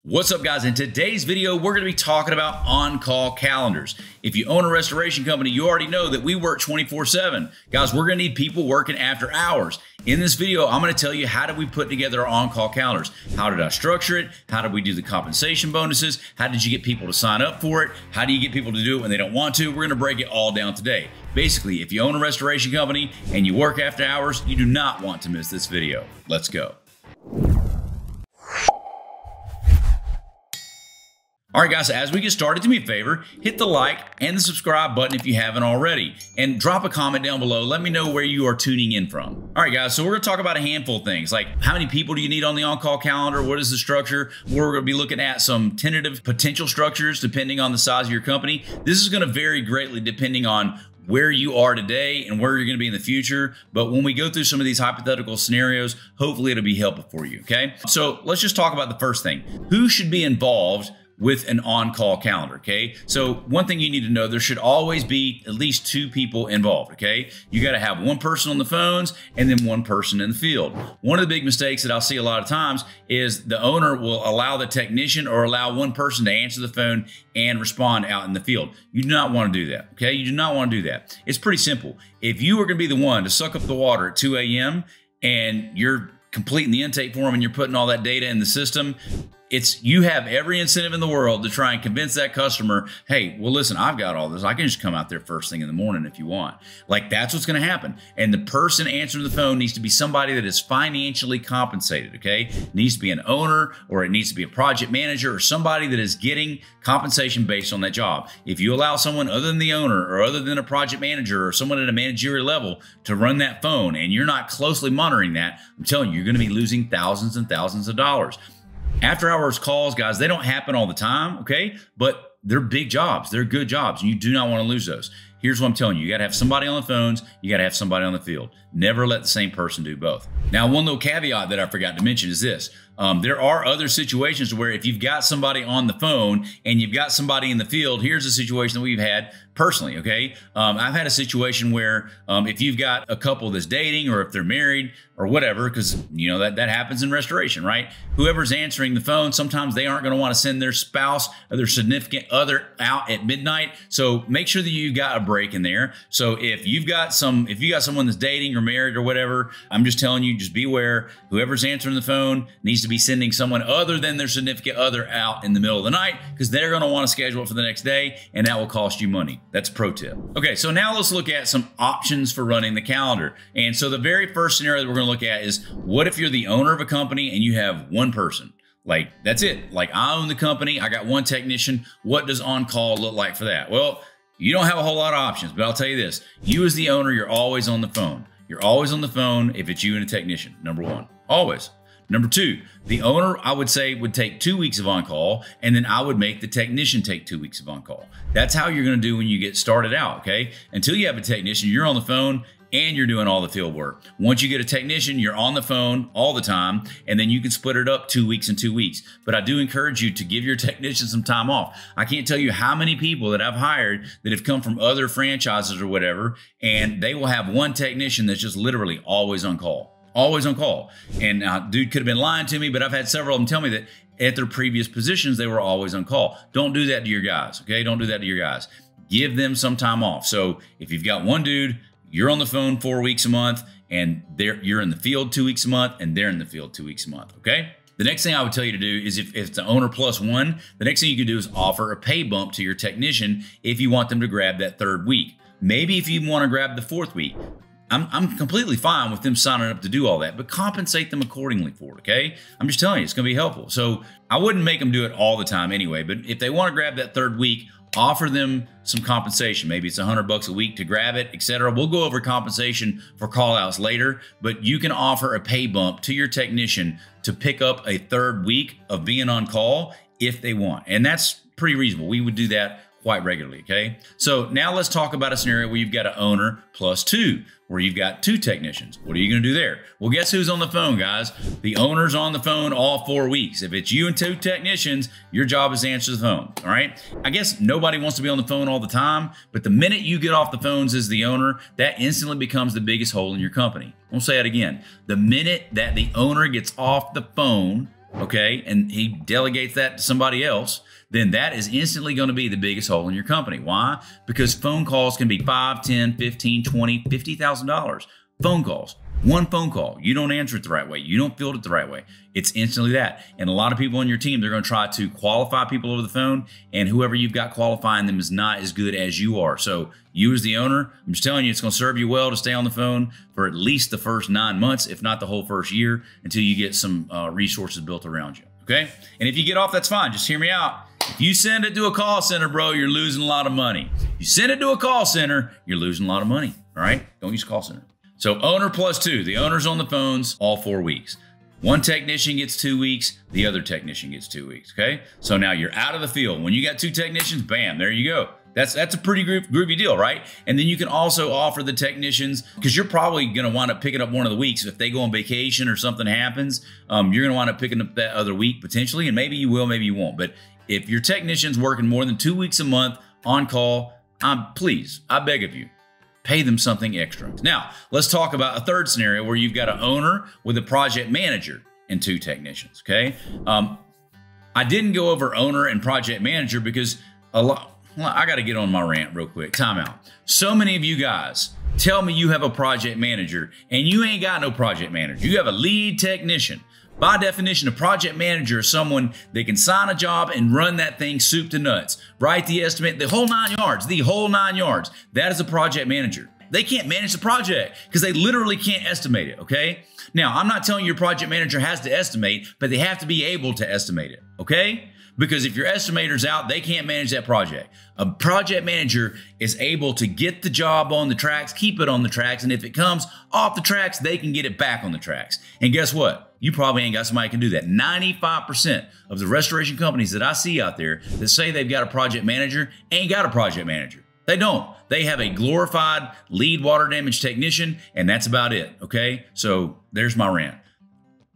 What's up, guys? In today's video, we're going to be talking about on-call calendars. If you own a restoration company, you already know that we work 24/7. Guys, we're going to need people working after hours. In this video, I'm going to tell you how did we put together our on-call calendars? How did I structure it? How did we do the compensation bonuses? How did you get people to sign up for it? How do you get people to do it when they don't want to? We're going to break it all down today. Basically, if you own a restoration company and you work after hours, you do not want to miss this video. Let's go. All right, guys, as we get started, do me a favor, hit the like and the subscribe button if you haven't already, and drop a comment down below. Let me know where you are tuning in from. All right, guys, so we're gonna talk about a handful of things, like how many people do you need on the on-call calendar? What is the structure? We're gonna be looking at some tentative potential structures depending on the size of your company. This is gonna vary greatly depending on where you are today and where you're going to be in the future. But when we go through some of these hypothetical scenarios, hopefully it'll be helpful for you, okay? So let's just talk about the first thing. Who should be involved with an on-call calendar, okay? So one thing you need to know, there should always be at least two people involved, okay? You gotta have one person on the phones and then one person in the field. One of the big mistakes that I'll see a lot of times is the owner will allow the technician or allow one person to answer the phone and respond out in the field. You do not wanna do that, okay? You do not wanna do that. It's pretty simple. If you are gonna be the one to suck up the water at 2 a.m. and you're completing the intake form and you're putting all that data in the system, you have every incentive in the world to try and convince that customer, hey, well, listen, I've got all this. I can just come out there first thing in the morning if you want. Like, that's what's going to happen. And the person answering the phone needs to be somebody that is financially compensated, okay? It needs to be an owner, or it needs to be a project manager, or somebody that is getting compensation based on that job. If you allow someone other than the owner or other than a project manager or someone at a managerial level to run that phone and you're not closely monitoring that, I'm telling you, you're going to be losing thousands and thousands of dollars. After hours calls, guys, they don't happen all the time, okay? But they're big jobs. They're good jobs, and you do not want to lose those. Here's what I'm telling you. You got to have somebody on the phones. You got to have somebody on the field. Never let the same person do both. Now, one little caveat that I forgot to mention is this. There are other situations where if you've got somebody on the phone and you've got somebody in the field, here's a situation that we've had personally, okay? I've had a situation where if you've got a couple that's dating or if they're married or whatever, because you know that happens in restoration, right? Whoever's answering the phone, sometimes they aren't going to want to send their spouse or their significant other out at midnight. So make sure that you've got a break in there. So if you've got someone that's dating or married or whatever, I'm just telling you, just be aware. Whoever's answering the phone needs to be sending someone other than their significant other out in the middle of the night, because they're going to want to schedule it for the next day, and that will cost you money. That's a pro tip. Okay, so now let's look at some options for running the calendar. And so the very first scenario that we're going to look at is, what if you're the owner of a company and you have one person? Like, that's it. Like, I own the company. I got one technician. What does on-call look like for that? Well, you don't have a whole lot of options, but I'll tell you this. You as the owner, you're always on the phone. You're always on the phone if it's you and a technician, number one. Always. Number two, the owner, I would say, would take 2 weeks of on-call, and then I would make the technician take 2 weeks of on-call. That's how you're going to do when you get started out, okay? Until you have a technician, you're on the phone and you're doing all the field work. Once you get a technician, you're on the phone all the time, and then you can split it up 2 weeks and 2 weeks. But I do encourage you to give your technician some time off. I can't tell you how many people that I've hired that have come from other franchises or whatever, and they will have one technician that's just literally always on call. Always on call. And dude could have been lying to me, but I've had several of them tell me that at their previous positions, they were always on call. Don't do that to your guys, okay? Don't do that to your guys. Give them some time off. So if you've got one dude, you're on the phone 4 weeks a month, and you're in the field 2 weeks a month, and they're in the field 2 weeks a month, okay? The next thing I would tell you to do is, if it's the owner plus one, the next thing you can do is offer a pay bump to your technician if you want them to grab that 3rd week. Maybe if you want to grab the 4th week. I'm completely fine with them signing up to do all that, but compensate them accordingly for it, okay? I'm just telling you, it's going to be helpful. So I wouldn't make them do it all the time anyway, but if they want to grab that 3rd week, offer them some compensation. Maybe it's $100 a week to grab it, etc. We'll go over compensation for call outs later, but you can offer a pay bump to your technician to pick up a 3rd week of being on call if they want. And that's pretty reasonable. We would do that quite regularly, okay? So now let's talk about a scenario where you've got an owner plus two, where you've got two technicians. What are you gonna do there? Well, guess who's on the phone, guys? The owner's on the phone all 4 weeks. If it's you and two technicians, your job is to answer the phone, all right? I guess nobody wants to be on the phone all the time, but the minute you get off the phones as the owner, that instantly becomes the biggest hole in your company. I'll say it again. The minute that the owner gets off the phone okay, and he delegates that to somebody else, then that is instantly going to be the biggest hole in your company. Why? Because phone calls can be $5, $10, $15, $20, $50,000. Phone calls. One phone call. You don't answer it the right way. You don't field it the right way. It's instantly that. And a lot of people on your team, they're going to try to qualify people over the phone, and whoever you've got qualifying them is not as good as you are. So you as the owner, I'm just telling you, it's going to serve you well to stay on the phone for at least the first 9 months, if not the whole first year, until you get some resources built around you. Okay? And if you get off, that's fine. Just hear me out. If you send it to a call center, bro, you're losing a lot of money. If you send it to a call center, you're losing a lot of money. All right? Don't use call center. So owner plus 2. The owner's on the phones all 4 weeks. One technician gets 2 weeks. The other technician gets 2 weeks. Okay? So now you're out of the field. When you got 2 technicians, bam, there you go. That's a pretty groovy deal, right? And then you can also offer the technicians, because you're probably going to wind up picking up one of the weeks. If they go on vacation or something happens, you're going to wind up picking up that other week potentially, and maybe you will, maybe you won't. But if your technician's working more than 2 weeks a month on call, please, I beg of you, pay them something extra. Now, let's talk about a third scenario where you've got an owner with a project manager and 2 technicians, okay? I didn't go over owner and project manager because I got to get on my rant real quick. Time out. So many of you guys tell me you have a project manager and you ain't got no project manager. You have a lead technician. By definition, a project manager is someone that can sign a job and run that thing soup to nuts. Write the estimate, the whole 9 yards, the whole 9 yards. That is a project manager. They can't manage the project because they literally can't estimate it, okay? Now, I'm not telling you your project manager has to estimate, but they have to be able to estimate it, okay? Because if your estimator's out, they can't manage that project. A project manager is able to get the job on the tracks, keep it on the tracks, and if it comes off the tracks, they can get it back on the tracks. And guess what? You probably ain't got somebody who can do that. 95% of the restoration companies that I see out there that say they've got a project manager ain't got a project manager. They don't. They have a glorified lead water damage technician, and that's about it, okay? So there's my rant.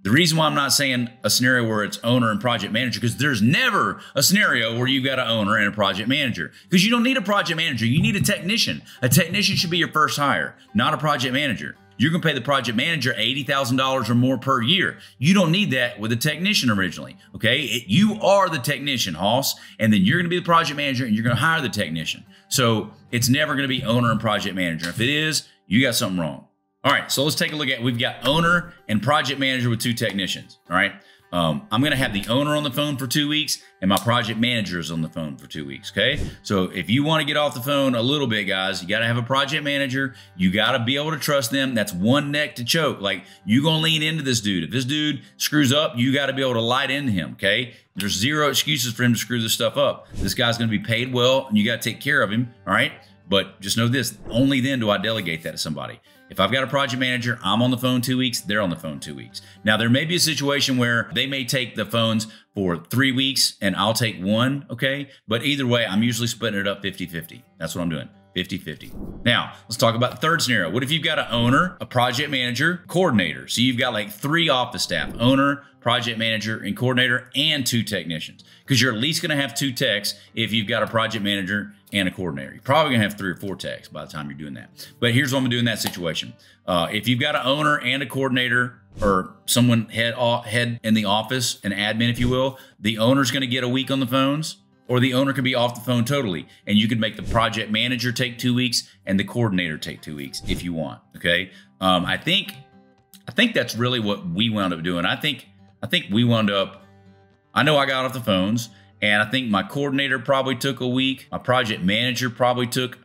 The reason why I'm not saying a scenario where it's owner and project manager, because there's never a scenario where you've got an owner and a project manager, because you don't need a project manager. You need a technician. A technician should be your first hire, not a project manager. You're going to pay the project manager $80,000 or more per year. You don't need that with a technician originally, okay? You are the technician, Hoss, and then you're going to be the project manager and you're going to hire the technician. So it's never going to be owner and project manager. If it is, you got something wrong. All right, so let's take a look at, we've got owner and project manager with 2 technicians, all right? I'm going to have the owner on the phone for 2 weeks and my project manager is on the phone for 2 weeks, okay? So if you want to get off the phone a little bit, guys, you got to have a project manager. You got to be able to trust them. That's one neck to choke. Like, you're going to lean into this dude. If this dude screws up, you got to be able to light into him, okay? There's 0 excuses for him to screw this stuff up. This guy's going to be paid well and you got to take care of him, all right? But just know this, only then do I delegate that to somebody. If I've got a project manager, I'm on the phone 2 weeks, they're on the phone 2 weeks. Now, there may be a situation where they may take the phones for 3 weeks and I'll take 1, okay? But either way, I'm usually splitting it up 50-50. That's what I'm doing, 50-50. Now, let's talk about the third scenario. What if you've got an owner, a project manager, coordinator? So you've got like 3 office staff, owner, project manager, and coordinator, and 2 technicians. Because you're at least going to have 2 techs if you've got a project manager and a coordinator. You're probably going to have 3 or 4 techs by the time you're doing that. But here's what I'm going to do in that situation. If you've got an owner and a coordinator, or someone head in the office, an admin, if you will, the owner's going to get a week on the phones, or the owner could be off the phone totally. And you could make the project manager take 2 weeks and the coordinator take 2 weeks if you want, okay? I think that's really what we wound up doing. I think we wound up, I know I got off the phones, and I think my coordinator probably took a week. My project manager probably took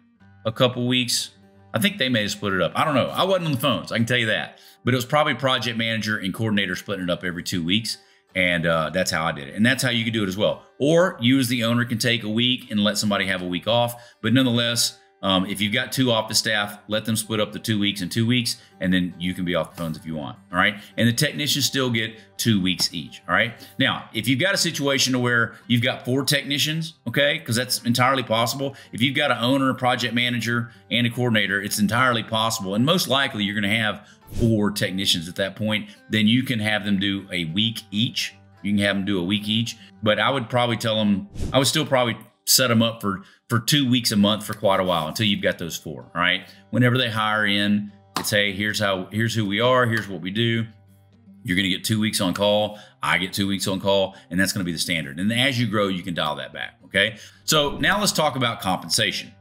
a couple weeks. I think they may have split it up. I don't know. I wasn't on the phones, I can tell you that. But it was probably project manager and coordinator splitting it up every 2 weeks. And that's how I did it. And that's how you could do it as well. Or you as the owner can take a week and let somebody have a week off. But nonetheless, if you've got 2 office staff, let them split up the 2 weeks and 2 weeks, and then you can be off the phones if you want, all right? And the technicians still get 2 weeks each, all right? Now, if you've got a situation where you've got 4 technicians, okay, because that's entirely possible. If you've got an owner, a project manager, and a coordinator, it's entirely possible. And most likely you're gonna have 4 technicians at that point. Then you can have them do a week each. You can have them do a week each. But I would probably tell them, I would still probably set them up for 2 weeks a month for quite a while until you've got those 4, all right? Whenever they hire in, it's, hey, here's who we are, here's what we do. You're going to get 2 weeks on call. I get 2 weeks on call, and that's going to be the standard. And as you grow, you can dial that back. Okay. So now let's talk about compensation.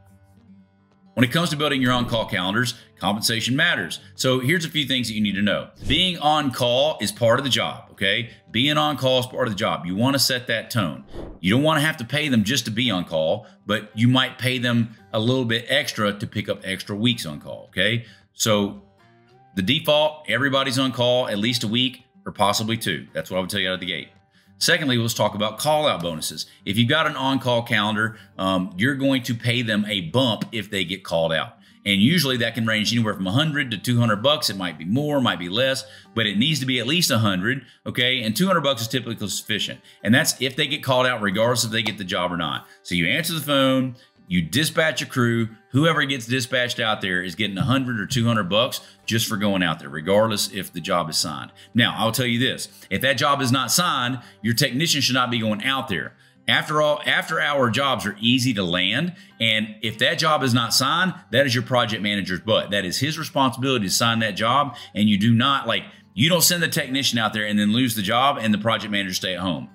When it comes to building your on-call calendars, compensation matters. So here's a few things that you need to know. Being on call is part of the job, okay? Being on call is part of the job. You want to set that tone. You don't want to have to pay them just to be on call, but you might pay them a little bit extra to pick up extra weeks on call, okay? So the default, everybody's on call at least a week or possibly 2. That's what I would tell you out of the gate. Secondly, let's talk about call-out bonuses. If you've got an on-call calendar, you're going to pay them a bump if they get called out. And usually that can range anywhere from $100 to $200. It might be more, might be less, but it needs to be at least $100, okay? And $200 is typically sufficient. And that's if they get called out, regardless if they get the job or not. So you answer the phone, you dispatch a crew, whoever gets dispatched out there is getting $100 or $200 just for going out there, regardless if the job is signed. Now, I'll tell you this, if that job is not signed, your technician should not be going out there. After all, after-hour jobs are easy to land, and if that job is not signed, that is your project manager's butt. That is his responsibility to sign that job, and you do not, you don't send the technician out there and then lose the job and the project manager stay at home.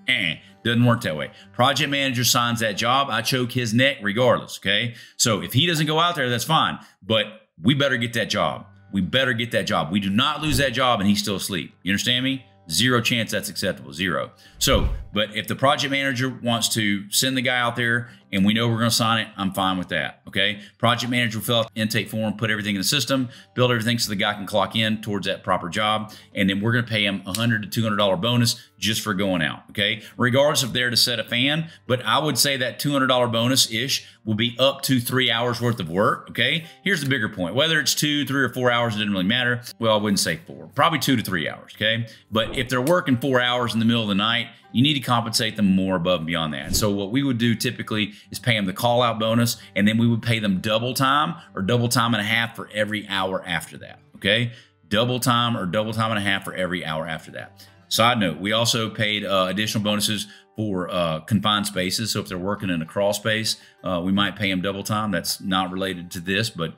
Doesn't work that way. Project manager signs that job. I choke his neck regardless, okay? So if he doesn't go out there, that's fine. But we better get that job. We better get that job. We do not lose that job and he's still asleep. You understand me? Zero chance that's acceptable. Zero. So, but if the project manager wants to send the guy out there and we know we're going to sign it, I'm fine with that. Okay. Project manager will fill out the intake form, put everything in the system, build everything so the guy can clock in towards that proper job. And then we're going to pay him $100 to $200 bonus just for going out. Okay. Regardless if they're to set a fan, but I would say that $200 bonus ish will be up to 3 hours worth of work. Okay. Here's the bigger point. Whether it's 2, 3, or 4 hours, it didn't really matter. Well, I wouldn't say 4, probably 2 to 3 hours. Okay. But if they're working 4 hours in the middle of the night, you need to compensate them more above and beyond that. And so what we would do typically is pay them the call out bonus, and then we would pay them double time or double time and a half for every hour after that. Okay. Double time or double time and a half for every hour after that. Side note, we also paid additional bonuses for confined spaces. So if they're working in a crawl space, we might pay them double time. That's not related to this, but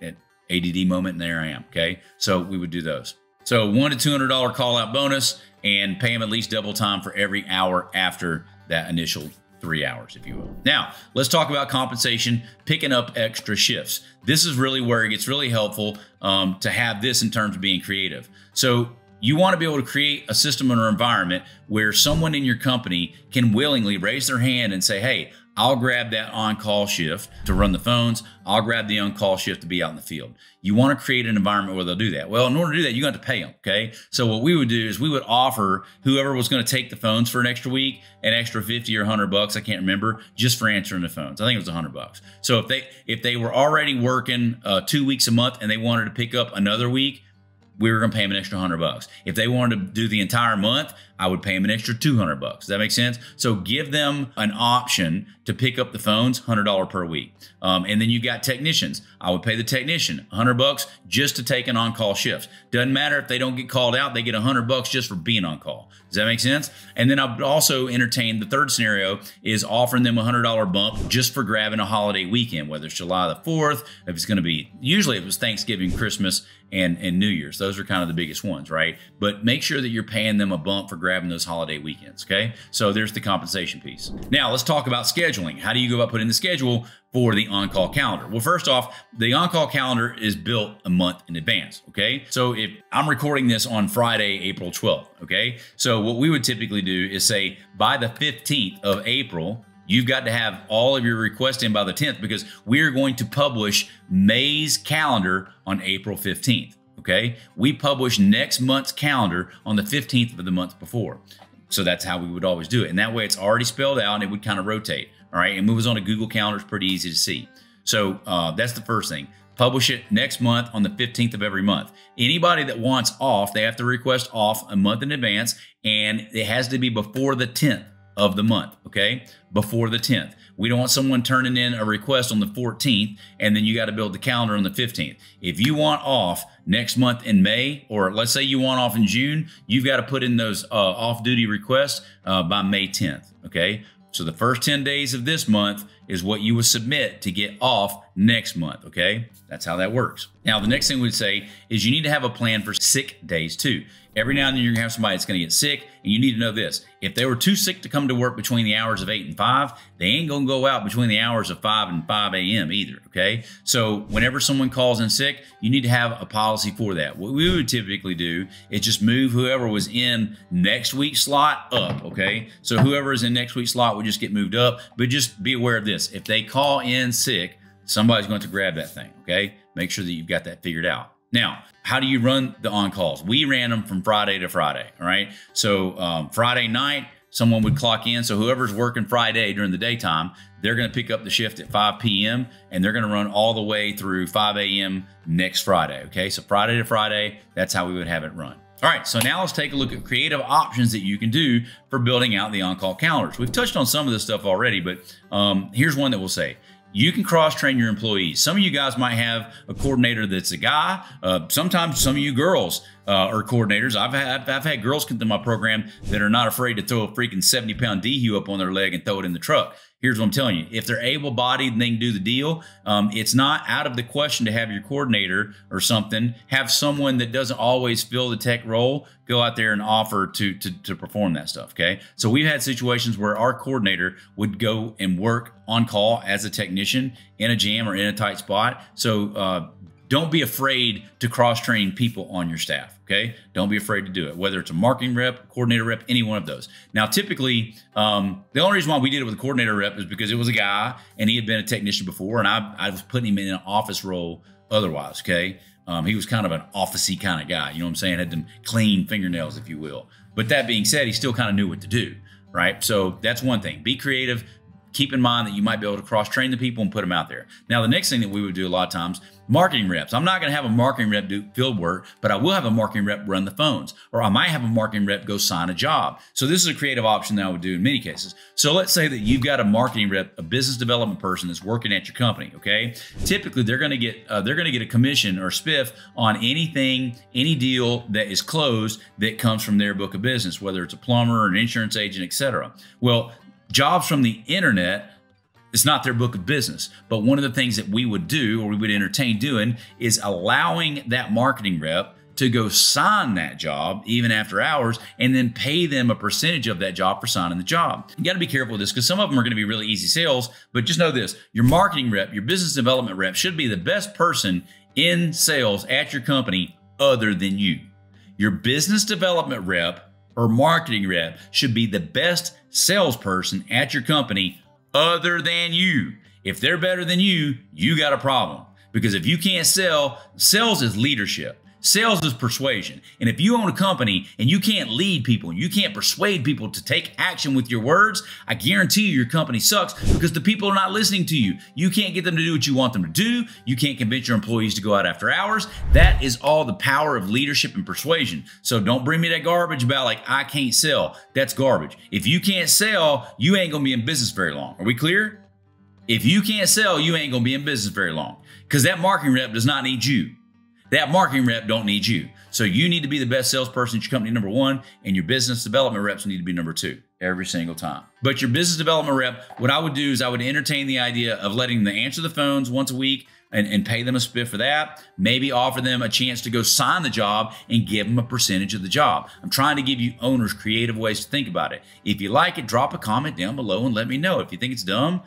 at ADD moment, and there I am. Okay. So we would do those. So $100 to $200 call out bonus, and pay them at least double time for every hour after that initial 3 hours, if you will. Now, let's talk about compensation, picking up extra shifts. This is really where it gets really helpful to have this in terms of being creative. So you want to be able to create a system or environment where someone in your company can willingly raise their hand and say, hey, I'll grab that on-call shift to run the phones. I'll grab the on-call shift to be out in the field. You want to create an environment where they'll do that. Well, in order to do that, you're going to have to pay them, okay? So what we would do is we would offer whoever was going to take the phones for an extra week, an extra 50 or 100 bucks, I can't remember, just for answering the phones. I think it was 100 bucks. So if they were already working 2 weeks a month and they wanted to pick up another week, we were going to pay them an extra 100 bucks. If they wanted to do the entire month, I would pay them an extra 200 bucks. Does that make sense? So give them an option to pick up the phones, $100 per week. And then you got technicians. I would pay the technician 100 bucks just to take an on-call shift. Doesn't matter if they don't get called out, they get 100 bucks just for being on call. Does that make sense? And then I would also entertain the third scenario is offering them a $100 bump just for grabbing a holiday weekend, whether it's July the 4th, if it's going to be, usually it was Thanksgiving, Christmas, and New Year's. Those are kind of the biggest ones, right? But make sure that you're paying them a bump for grabbing those holiday weekends, okay? So there's the compensation piece. Now let's talk about scheduling. How do you go about putting the schedule for the on-call calendar? Well, first off, the on-call calendar is built a month in advance, okay? So if I'm recording this on Friday, April 12th, okay? So what we would typically do is say by the 15th of April, you've got to have all of your requests in by the 10th because we're going to publish May's calendar on April 15th, okay? We publish next month's calendar on the 15th of the month before. So that's how we would always do it. And that way it's already spelled out and it would kind of rotate, all right? And move us on a Google Calendar is pretty easy to see. So that's the first thing. Publish it next month on the 15th of every month. Anybody that wants off, they have to request off a month in advance, and it has to be before the 10th of the month, okay? Before the 10th. We don't want someone turning in a request on the 14th and then you got to build the calendar on the 15th. If you want off next month in May, or let's say you want off in June, you've got to put in those off-duty requests by May 10th, okay? So the first 10 days of this month, is what you would submit to get off next month, okay? That's how that works. Now, the next thing we'd say is you need to have a plan for sick days too. Every now and then you're gonna have somebody that's gonna get sick, and you need to know this. If they were too sick to come to work between the hours of 8 and 5, they ain't gonna go out between the hours of 5 and 5 a.m. either, okay? So whenever someone calls in sick, you need to have a policy for that. What we would typically do is just move whoever was in next week's slot up, okay? So whoever is in next week's slot would just get moved up, but just be aware of this. If they call in sick, somebody's going to grab that thing, okay? Make sure that you've got that figured out. Now, how do you run the on-calls? We ran them from Friday to Friday, all right? So Friday night, someone would clock in. So whoever's working Friday during the daytime, they're going to pick up the shift at 5 p.m. and they're going to run all the way through 5 a.m. next Friday, okay? So Friday to Friday, that's how we would have it run. All right, so now let's take a look at creative options that you can do for building out the on-call calendars. We've touched on some of this stuff already, but here's one that we'll say. You can cross-train your employees. Some of you guys might have a coordinator that's a guy. Sometimes some of you girls are coordinators. I've had girls come to my program that are not afraid to throw a freaking 70-pound DHU up on their leg and throw it in the truck. Here's what I'm telling you. If they're able-bodied and they can do the deal, it's not out of the question to have your coordinator or something, have someone that doesn't always fill the tech role, go out there and offer to perform that stuff, okay? So we've had situations where our coordinator would go and work on call as a technician in a jam or in a tight spot. So don't be afraid to cross-train people on your staff, okay? Don't be afraid to do it, whether it's a marketing rep, coordinator rep, any one of those. Now, typically, the only reason why we did it with a coordinator rep is because it was a guy and he had been a technician before, and I was putting him in an office role otherwise, okay? He was kind of an office-y kind of guy, you know what I'm saying? Had them clean fingernails, if you will. But that being said, he still kind of knew what to do, right? So that's one thing. Be creative. Keep in mind that you might be able to cross-train the people and put them out there. Now, the next thing that we would do a lot of times, marketing reps. I'm not going to have a marketing rep do field work, but I will have a marketing rep run the phones, or I might have a marketing rep go sign a job. So this is a creative option that I would do in many cases. So let's say that you've got a marketing rep, a business development person that's working at your company, okay? Typically, they're going to get a commission or spiff on anything, any deal that is closed that comes from their book of business, whether it's a plumber or an insurance agent, etc. Well, jobs from the internet, it's not their book of business. But one of the things that we would do, or we would entertain doing, is allowing that marketing rep to go sign that job even after hours and then pay them a percentage of that job for signing the job. You got to be careful with this because some of them are going to be really easy sales, but just know this, your marketing rep, your business development rep should be the best person in sales at your company other than you. Your business development rep or marketing rep should be the best salesperson at your company other than you. If they're better than you, you got a problem. Because if you can't sell, sales is leadership. Sales is persuasion. And if you own a company and you can't lead people, you can't persuade people to take action with your words, I guarantee you your company sucks because the people are not listening to you. You can't get them to do what you want them to do. You can't convince your employees to go out after hours. That is all the power of leadership and persuasion. So don't bring me that garbage about like, I can't sell. That's garbage. If you can't sell, you ain't gonna be in business very long. Are we clear? If you can't sell, you ain't gonna be in business very long because that marketing rep does not need you. That marketing rep don't need you. So you need to be the best salesperson at your company, number one, and your business development reps need to be number two every single time. But your business development rep, what I would do is I would entertain the idea of letting them answer the phones once a week and pay them a spiff for that. Maybe offer them a chance to go sign the job and give them a percentage of the job. I'm trying to give you owners creative ways to think about it. If you like it, drop a comment down below and let me know. If you think it's dumb,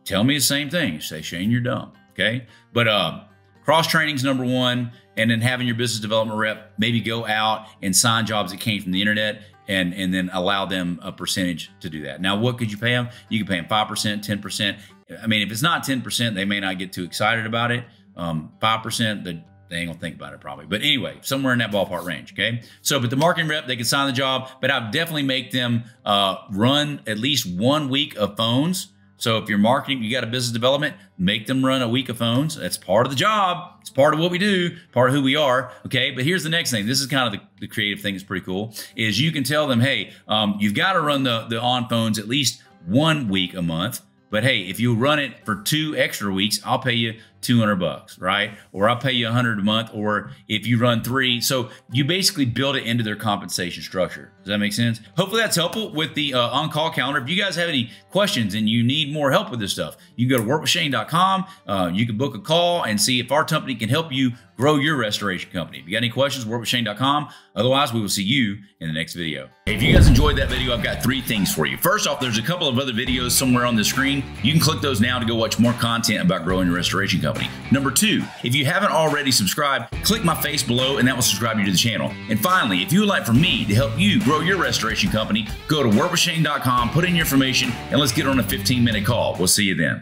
tell me the same thing. Say, Shane, you're dumb, okay? But cross-training is number one, and then having your business development rep maybe go out and sign jobs that came from the internet and then allow them a percentage to do that. Now, what could you pay them? You could pay them 5%, 10%. I mean, if it's not 10%, they may not get too excited about it. 5%, they ain't gonna think about it probably. But anyway, somewhere in that ballpark range, okay? So, but the marketing rep, they can sign the job, but I'd definitely make them run at least 1 week of phones. So if you're marketing, you got a business development, make them run a week of phones. That's part of the job. It's part of what we do, part of who we are, okay? But here's the next thing. This is kind of the creative thing that's pretty cool, is you can tell them, hey, you've got to run the on phones at least 1 week a month. But hey, if you run it for 2 extra weeks, I'll pay you $200, right? Or I'll pay you $100 a month, or if you run 3. So you basically build it into their compensation structure. Does that make sense? Hopefully that's helpful with the on-call calendar. If you guys have any questions and you need more help with this stuff, you can go to workwithshane.com. You can book a call and see if our company can help you grow your restoration company. If you got any questions, workwithshane.com. Otherwise, we will see you in the next video. If you guys enjoyed that video, I've got 3 things for you. First off, there's a couple of other videos somewhere on the screen. You can click those now to go watch more content about growing your restoration company. Number 2, if you haven't already subscribed, click my face below and that will subscribe you to the channel. And finally, if you would like for me to help you grow your restoration company, go to workwithshane.com, put in your information, and let's get on a 15-minute call. We'll see you then.